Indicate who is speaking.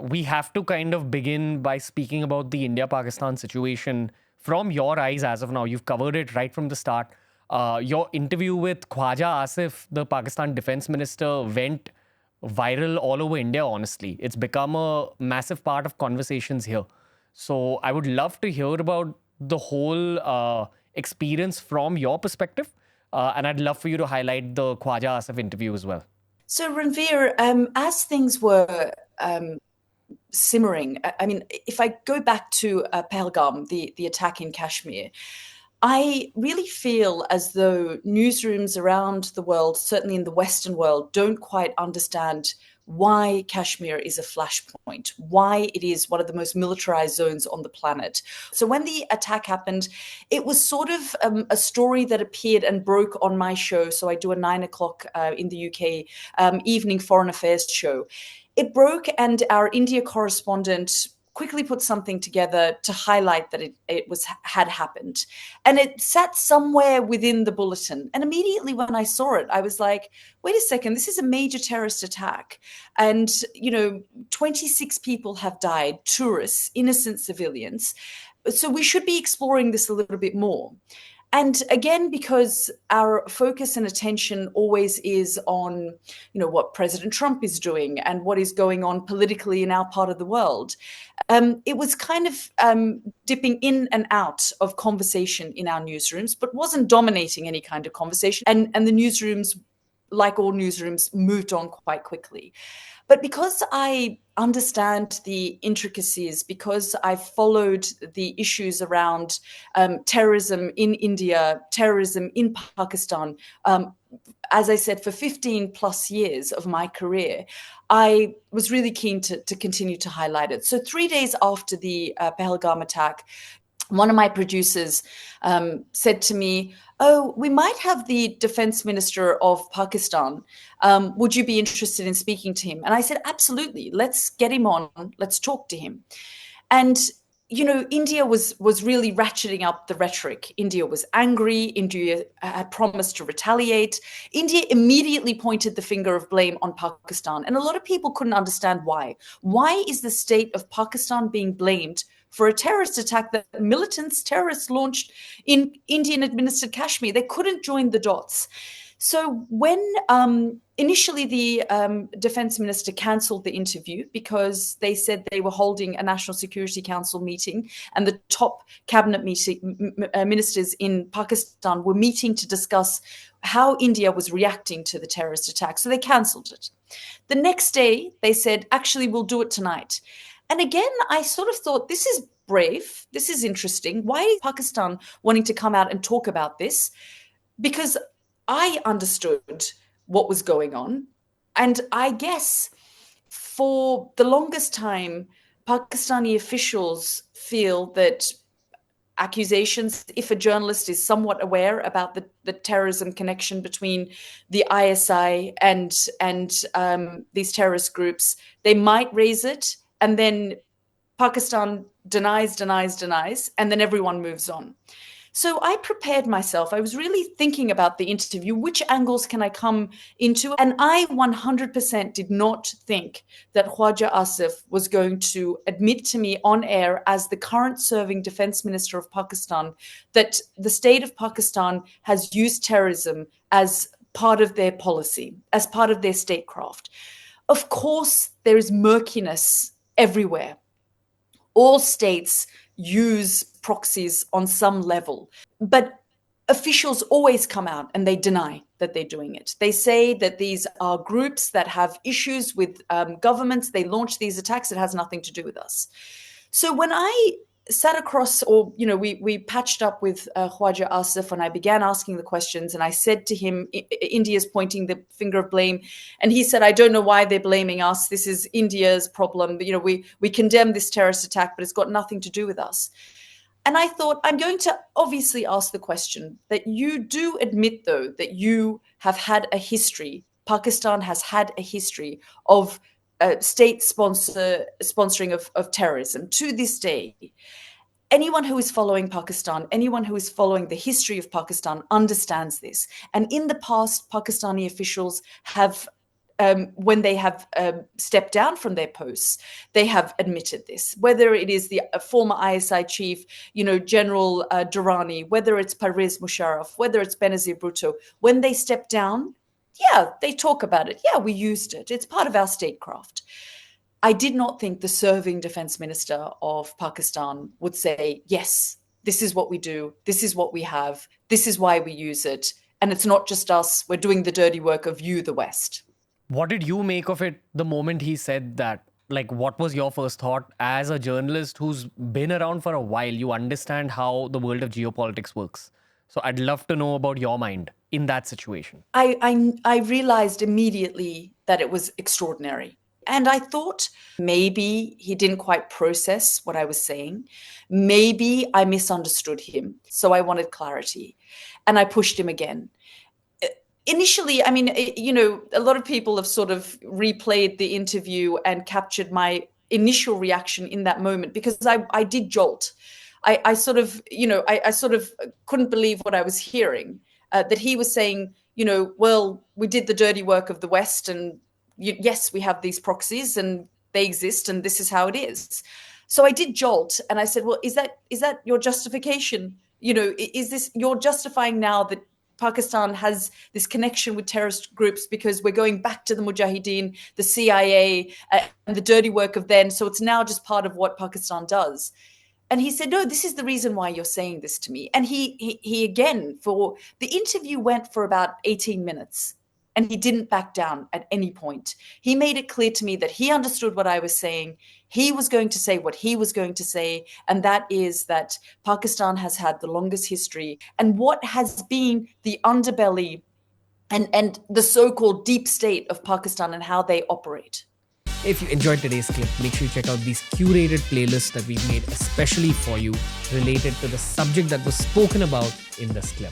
Speaker 1: we have to kind of begin by speaking about the India-Pakistan situation from your eyes as of now. You've covered it right from the start. Your interview with Khwaja Asif, the Pakistan defense minister, went viral all over India, honestly. It's become a massive part of conversations here. So I would love to hear about the whole experience from your perspective. And I'd love for you to highlight the Khwaja Asif interview as well.
Speaker 2: So Ranveer, as things were simmering, I mean, if I go back to Pahalgam, the attack in Kashmir, I really feel as though newsrooms around the world, certainly in the Western world, don't quite understand why Kashmir is a flashpoint, why it is one of the most militarized zones on the planet. So when the attack happened, it was sort of a story that appeared and broke on my show. So I do a 9 o'clock in the UK evening foreign affairs show. It broke, and our India correspondent quickly put something together to highlight that it had happened. And it sat somewhere within the bulletin. And immediately when I saw it, I was like, wait a second, this is a major terrorist attack. And, 26 people have died, tourists, innocent civilians. So we should be exploring this a little bit more. And again, because our focus and attention always is on, what President Trump is doing and what is going on politically in our part of the world, it was kind of dipping in and out of conversation in our newsrooms, but wasn't dominating any kind of conversation. And the newsrooms, like all newsrooms, moved on quite quickly. But because I understand the intricacies, because I followed the issues around terrorism in India, terrorism in Pakistan, as I said, for 15 plus years of my career, I was really keen to continue to highlight it. So 3 days after the Pahalgam attack, one of my producers said to me, "Oh, we might have the defense minister of Pakistan. Would you be interested in speaking to him?" And I said, "Absolutely. Let's get him on. Let's talk to him." And India was really ratcheting up the rhetoric. India was angry. India had promised to retaliate. India immediately pointed the finger of blame on Pakistan. And a lot of people couldn't understand why. Why is the state of Pakistan being blamed for a terrorist attack that militants, terrorists launched in Indian-administered Kashmir? They couldn't join the dots. So when initially the defense minister cancelled the interview because they said they were holding a National Security Council meeting and the top cabinet ministers in Pakistan were meeting to discuss how India was reacting to the terrorist attack. So they cancelled it. The next day, they said, actually, we'll do it tonight. And again, I sort of thought, this is brave. This is interesting. Why is Pakistan wanting to come out and talk about this? Because I understood what was going on. And I guess for the longest time, Pakistani officials feel that accusations, if a journalist is somewhat aware about the terrorism connection between the ISI and these terrorist groups, they might raise it, and then Pakistan denies, and then everyone moves on. So I prepared myself. I was really thinking about the interview. Which angles can I come into? And I 100% did not think that Khwaja Asif was going to admit to me on air as the current serving defense minister of Pakistan that the state of Pakistan has used terrorism as part of their policy, as part of their statecraft. Of course, there is murkiness everywhere. All states use proxies on some level, but officials always come out and they deny that they're doing it. They say that these are groups that have issues with governments. They launch these attacks. It has nothing to do with us. So when I sat across, or we patched up with Khwaja Asif, and I began asking the questions, and I said to him, India's pointing the finger of blame, and he said, I don't know why they're blaming us. This is India's problem. We condemn this terrorist attack, but it's got nothing to do with us. And I thought, I'm going to obviously ask the question that you do admit, though, that you have had a history. Pakistan has had a history of state sponsoring of terrorism to this day. Anyone who is following Pakistan, anyone who is following the history of Pakistan understands this. And in the past, Pakistani officials have when they have stepped down from their posts, they have admitted this. Whether it is the former ISI chief, General Durrani, whether it's Pervez Musharraf, whether it's Benazir Bhutto, when they step down, yeah, they talk about it. Yeah, we used it. It's part of our statecraft. I did not think the serving defense minister of Pakistan would say, yes, this is what we do. This is what we have. This is why we use it. And it's not just us. We're doing the dirty work of you, the West.
Speaker 1: What did you make of it the moment he said that? Like, what was your first thought as a journalist who's been around for a while? You understand how the world of geopolitics works. So I'd love to know about your mind in that situation.
Speaker 2: I realized immediately that it was extraordinary. And I thought maybe he didn't quite process what I was saying. Maybe I misunderstood him. So I wanted clarity. And I pushed him again. Initially, I mean, a lot of people have sort of replayed the interview and captured my initial reaction in that moment, because I did jolt. I sort of couldn't believe what I was hearing, that he was saying, well, we did the dirty work of the West, and yes, we have these proxies and they exist and this is how it is. So I did jolt, and I said, well, is that your justification? Is this, you're justifying now that Pakistan has this connection with terrorist groups because we're going back to the Mujahideen, the CIA, and the dirty work of then, so it's now just part of what Pakistan does? And he said, no, this is the reason why you're saying this to me. And he again, for the interview went for about 18 minutes. And he didn't back down at any point. He made it clear to me that he understood what I was saying. He was going to say what he was going to say. And that is that Pakistan has had the longest history. And what has been the underbelly and the so-called deep state of Pakistan and how they operate.
Speaker 1: If you enjoyed today's clip, make sure you check out these curated playlists that we've made especially for you related to the subject that was spoken about in this clip.